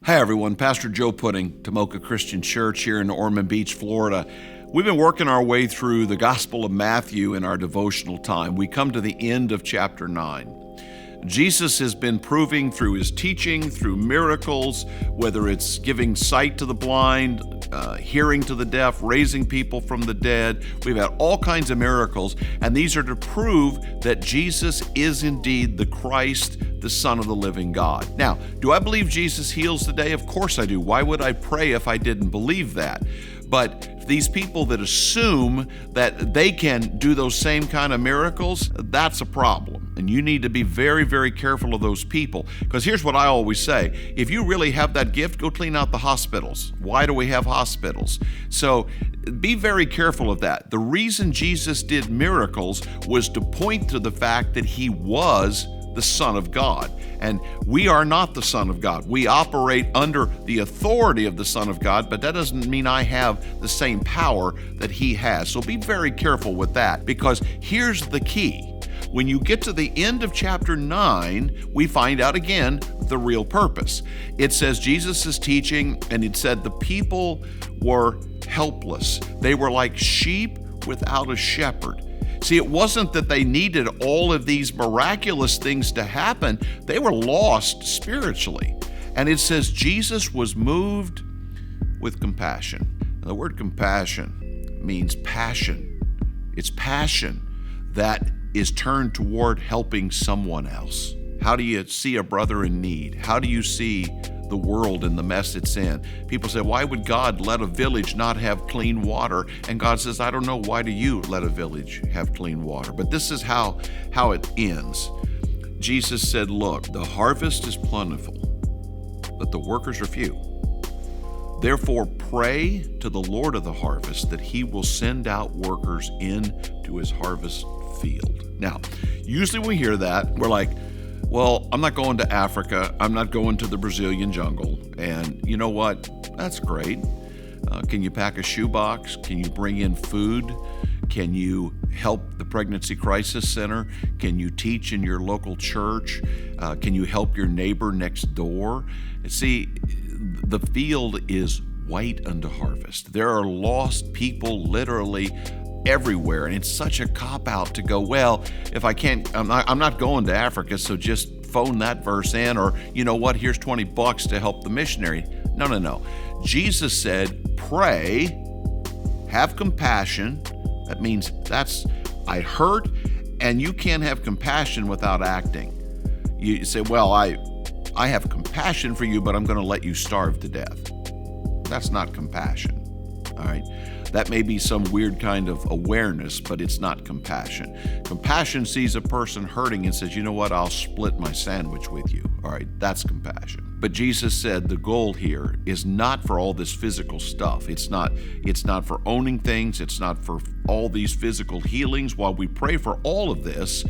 Hi everyone, Pastor Joe Pudding, Tomoka Christian Church here in Ormond Beach, Florida. We've been working our way through the Gospel of Matthew in our devotional time. We come to the end of chapter 9. Jesus has been proving through his teaching, through miracles, whether it's giving sight to the blind, hearing to the deaf, raising people from the dead. We've had all kinds of miracles, and these are to prove that Jesus is indeed the Christ, the Son of the living God. Now, do I believe Jesus heals today? Of course I do. Why would I pray if I didn't believe that? But these people that assume that they can do those same kind of miracles, that's a problem. And you need to be very, very careful of those people. Because here's what I always say. If you really have that gift, go clean out the hospitals. Why do we have hospitals? So be very careful of that. The reason Jesus did miracles was to point to the fact that he was the Son of God. And we are not the Son of God. We operate under the authority of the Son of God, but that doesn't mean I have the same power that he has. So be very careful with that, because here's the key. When you get to the end of chapter 9, we find out again the real purpose. It says Jesus is teaching, and it said the people were helpless. They were like sheep without a shepherd. See, it wasn't that they needed all of these miraculous things to happen. They were lost spiritually. And it says Jesus was moved with compassion. Now, the word compassion means passion. It's passion that is turned toward helping someone else. How do you see a brother in need? How do you see the world and the mess it's in? People say, why would God let a village not have clean water? And God says, I don't know, why do you let a village have clean water? But this is how it ends. Jesus said, look, the harvest is plentiful, but the workers are few. Therefore, pray to the Lord of the harvest that he will send out workers into his harvest field. Now, usually when we hear that, we're like, well, I'm not going to Africa. I'm not going to the Brazilian jungle. And you know what? That's great. Can you pack a shoebox? Can you bring in food? Can you help the Pregnancy Crisis Center? Can you teach in your local church? Can you help your neighbor next door? See, the field is white unto harvest. There are lost people literally everywhere, and it's such a cop-out to go, well, if I can't, I'm not going to Africa, so just phone that verse in, or you know what, here's $20 to help the missionary. No. Jesus said, pray, have compassion. That means I hurt, and you can't have compassion without acting. You say, well, I have compassion for you, but I'm going to let you starve to death. That's not compassion, all right? That may be some weird kind of awareness, but it's not compassion. Compassion sees a person hurting and says, you know what, I'll split my sandwich with you. All right, that's compassion. But Jesus said the goal here is not for all this physical stuff. It's not for owning things. It's not for all these physical healings. While we pray for all of this,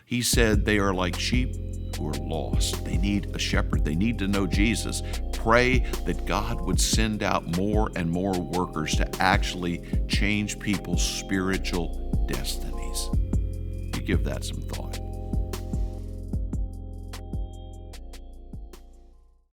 he said they are like sheep who are lost. They need a shepherd. They need to know Jesus. Pray that God would send out more and more workers to actually change people's spiritual destinies. You give that some thought.